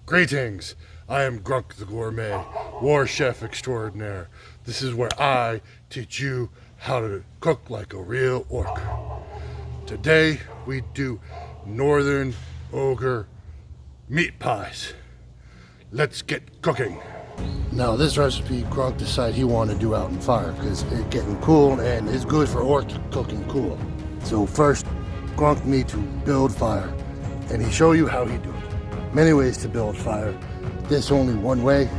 Greetings, I am Gronk the Gore-May, war chef extraordinaire. This is where I teach you how to cook like a real orc. Today we do northern ogre meat pies. Let's get cooking. Now this recipe Gronk decided he wanted to do out in fire because it's getting cool and it's good for orc cooking cool. So first Gronk need to build fire and he show you how he do it. Many ways to build fire. This only one way.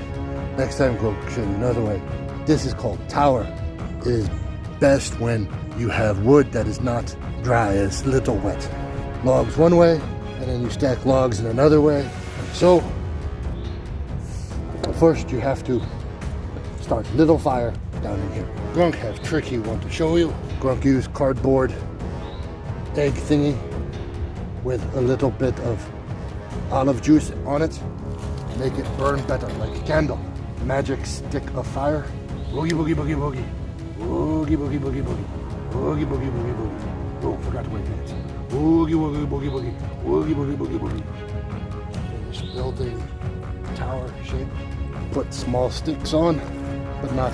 Next time Gronk show you another way. This is called tower. It is best when you have wood that is not dry, it's a little wet. Logs one way, and then you stack logs in another way. So, first you have to start little fire down in here. Gronk have tricky one to show you. Gronk use cardboard egg thingy with a little bit of olive juice on it. Make it burn better like a candle. Magic stick of fire. Boogie boogie boogie boogie. Boogie boogie boogie boogie. Boogie boogie boogie boogie. Oh, forgot to wait minutes. Boogie boogie boogie boogie. Boogie boogie boogie boogie. Finish building tower shape. Put small sticks on, but not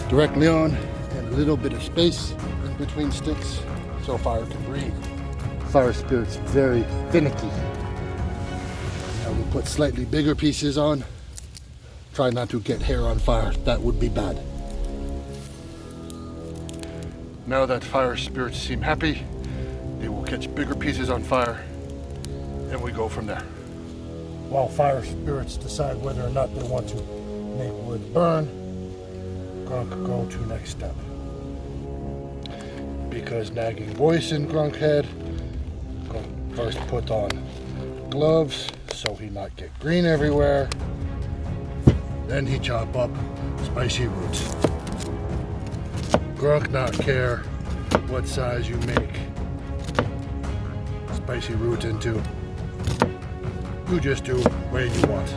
directly on, and a little bit of space in between sticks so fire can breathe. Fire spirit's very finicky. Now we put slightly bigger pieces on. Try not to get hair on fire, that would be bad. Now that fire spirits seem happy, they will catch bigger pieces on fire, and we go from there. While fire spirits decide whether or not they want to make wood burn, Gronk go to next step. Because nagging voice in Gronk head, Gronk first put on gloves so he not get green everywhere. Then he chop up spicy roots. Gronk not care what size you make spicy root into. You just do where you want.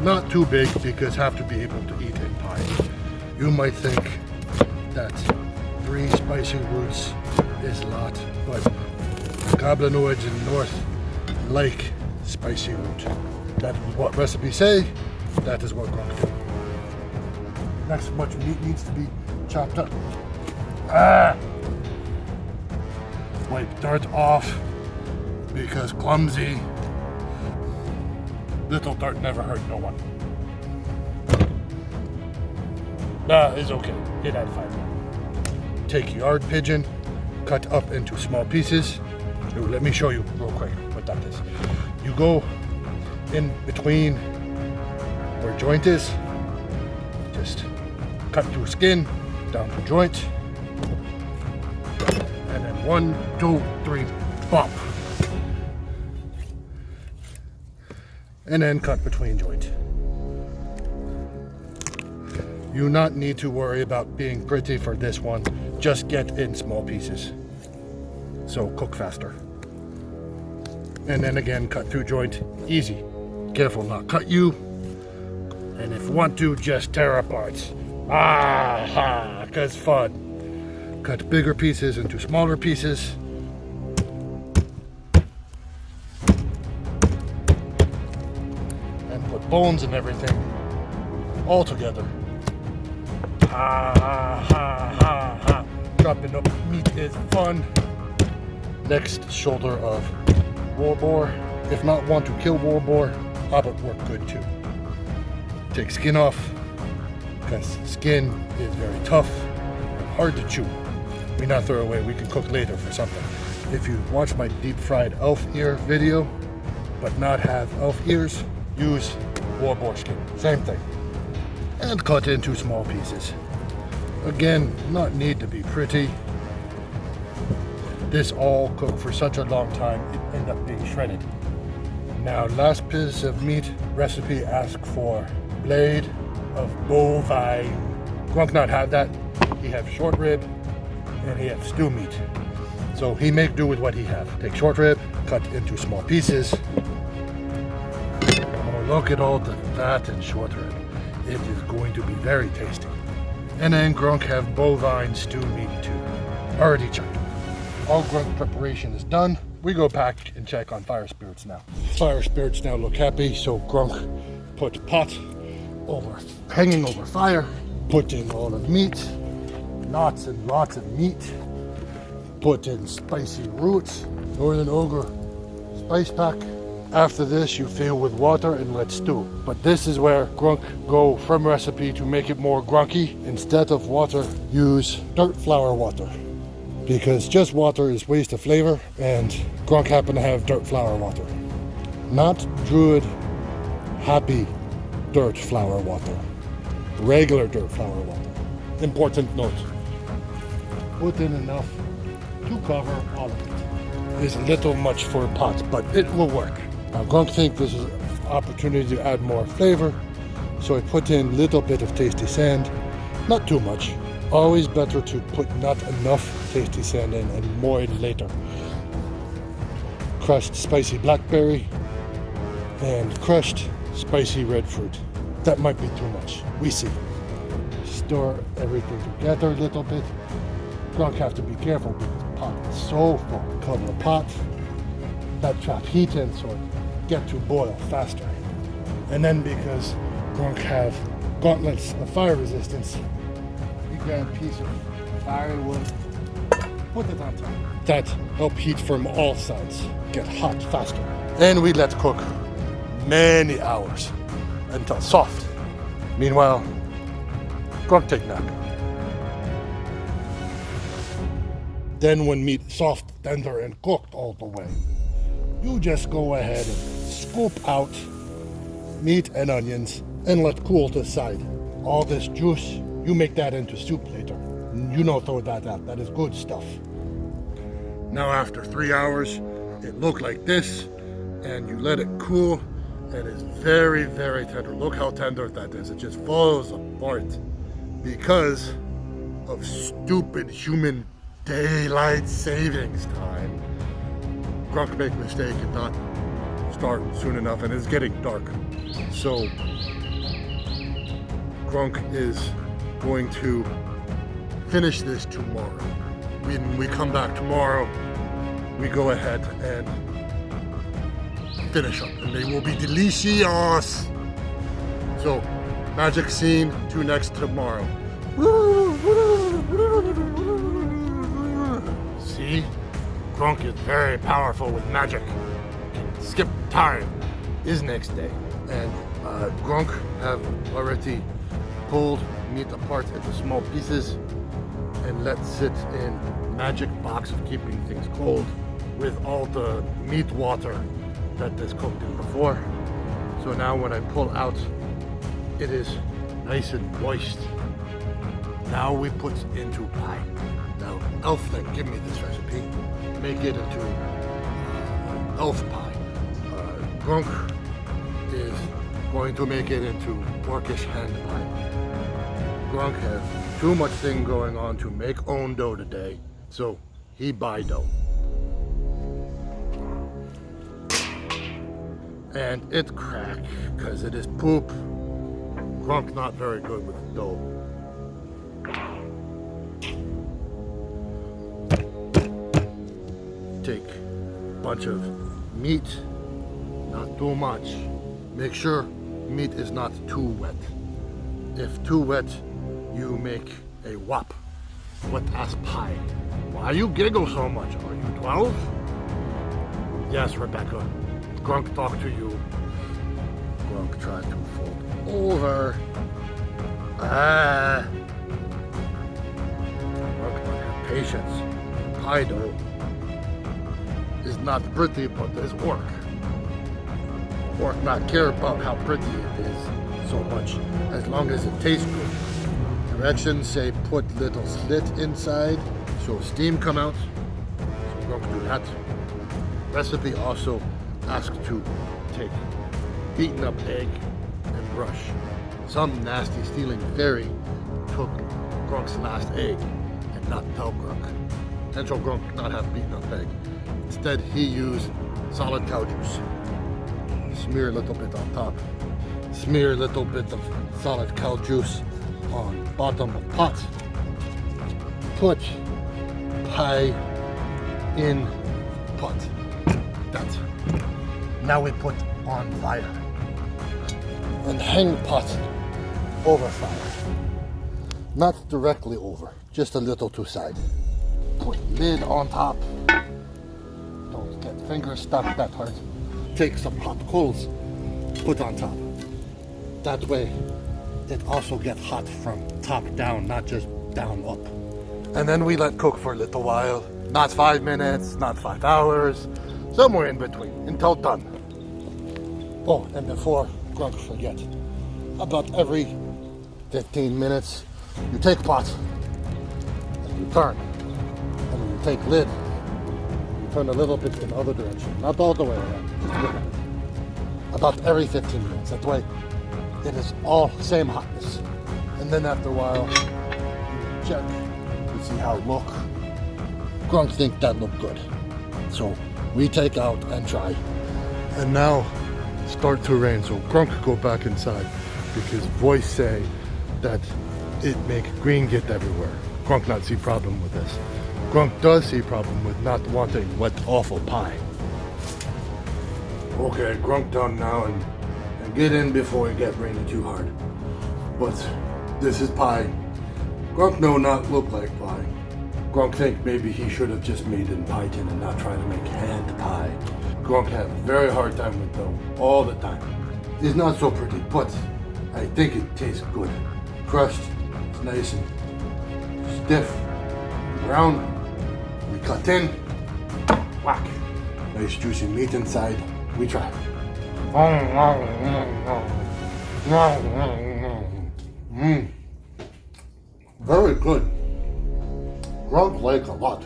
Not too big because have to be able to eat in pie. You might think that 3 spicy roots is a lot, but goblinoids in the north like spicy root. That is what recipes say. That is what Gronk do. Next, much meat needs to be chopped up. Wipe dirt off because clumsy. Little dirt never hurt no one. Nah, it's okay. It had fire. Take yard pigeon, cut up into small pieces. Ooh, let me show you real quick what that is. You go in between where joint is, just cut through skin, down to joint, and then 1, 2, 3, bop. And then cut between joint. You not need to worry about being pretty for this one, just get in small pieces. So cook faster. And then again, cut through joint, easy. Careful not cut you. And if you want to, just tear apart. Cause fun. Cut bigger pieces into smaller pieces. And put bones and everything all together. Chopping up meat is fun. Next, shoulder of war boar. If not want to kill war boar, hobbit work good too. Take skin off, because skin is very tough and hard to chew. We not throw away, we can cook later for something. If you watch my deep fried elf ear video, but not have elf ears, use war boar skin, same thing. And cut into small pieces. Again, not need to be pretty. This all cooked for such a long time, it ended up being shredded. Now, last piece of meat recipe asks for blade of bovine. Gronk not have that. He have short rib and he have stew meat. So he make do with what he have. Take short rib, cut into small pieces. Oh, look at all the fat and short rib. It is going to be very tasty. And then Gronk have bovine stew meat too. Already chopped up. All Gronk preparation is done. we go back and check on fire spirits now. Fire spirits now look happy, so Gronk put pot over, hanging over fire, put in all of meat, lots and lots of meat, put in spicy roots, Northern Ogre spice pack. After this, you fill with water and let stew. But this is where Gronk go from recipe to make it more grunky. Instead of water, use dirt flour water. Because just water is waste of flavor, and Gronk happen to have dirt flour water. Not Druid happy dirt flour water. Regular dirt flour water. Important note. Put in enough to cover all of it. It's a little much for a pot, but it will work. Now Gronk think this is an opportunity to add more flavor, so I put in a little bit of tasty sand, not too much. Always better to put not enough tasty sand in and more in later. Crushed spicy blackberry and crushed spicy red fruit. That might be too much, we see. Stir everything together a little bit. Gronk have to be careful because the pot is so full. Cover the pot, let trap heat in so it get to boil faster. And then because Gronk have gauntlets of fire resistance, we grab a piece of firewood, put it on top. That help heat from all sides get hot faster. And we let cook many hours until soft. Meanwhile, Gronk take nap. Then when meat soft, tender, and cooked all the way, you just go ahead and scoop out meat and onions and let cool to the side. All this juice, you make that into soup later. You know, throw that out. That is good stuff. Now after 3 hours, it look like this, and you let it cool, and it's very, very tender. Look how tender that is. It just falls apart because of stupid human daylight savings time. Gronk make mistake and not start soon enough, and it's getting dark. So Gronk is going to finish this tomorrow. When we come back tomorrow, we go ahead and finish up, and they will be delicious. So magic scene to next tomorrow. See? Gronk is very powerful with magic. Can skip time. Is next day. And Gronk have already pulled meat apart into small pieces and let sit in magic box of keeping things cold with all the meat water that is cooked in before. So now when I pull out, it is nice and moist. Now we put into pie. Now Elf that give me this recipe, make it into elf pie. Gronk is going to make it into orcish hand pie. Gronk has too much thing going on to make own dough today, so he buy dough. And it crack, cause it is poop. Gronk not very good with dough. Take a bunch of meat, not too much. Make sure meat is not too wet. If too wet, you make a wop. Wet ass pie. Why you giggle so much? Are you 12? Yes, Rebecca. Gronk talk to you. Gronk tried to fold over. Gronk don't have patience. Pie dough is not pretty, but there's work. Orc not care about how pretty it is so much, as long as it tastes good. Directions say put little slit inside so steam come out. So Gronk do that. Recipe also asks to take beaten up egg and brush. Some nasty stealing fairy took Gronk's last egg and not tell Gronk. And so Gronk not have beaten up egg. Instead he used solid cow juice. Smear a little bit on top. Smear a little bit of solid cow juice on bottom of pot. Put pie in pot. like that. Now we put on fire and hang pot over fire. Not directly over, just a little to side. Put lid on top. Don't get fingers stuck that hard. Take some hot coals, put on top. That way it also gets hot from top down, not just down up. And then we let cook for a little while. Not 5 minutes, not 5 hours, somewhere in between, until done. Oh, and before Gronk forget, about every 15 minutes, you take pot, and you turn, and you take lid, you turn a little bit in the other direction, not all the way around, just a little bit. About every 15 minutes, that way it is all same hotness. And then after a while, you check, you see how it look. Gronk think that look good. So we take out and try. And now start to rain, so Gronk go back inside because voice say that it make green get everywhere. Gronk not see problem with this. Gronk does see problem with not wanting wet awful pie. Okay, Gronk done now and get in before it get raining too hard. But this is pie. Gronk no not look like pie. Gronk think maybe he should have just made it in pie tin and not try to make hand pie. Gronk have a very hard time with dough, all the time. It's not so pretty, but I think it tastes good. Crust, it's nice and stiff, brown. We cut in, whack. Nice juicy meat inside. We try. Very good. Gronk like a lot.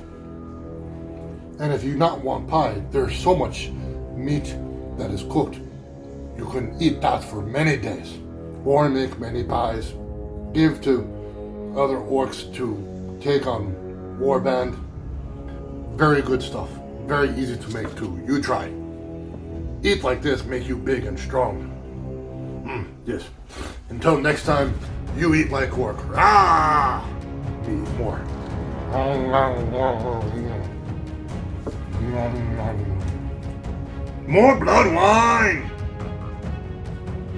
And if you not want pie, there's so much meat that is cooked. You can eat that for many days. Or make many pies. Give to other orcs to take on warband. Very good stuff. Very easy to make too. You try. Eat like this, make you big and strong. Yes. Until next time, you eat like orc. Ah! Me eat more. More blood wine!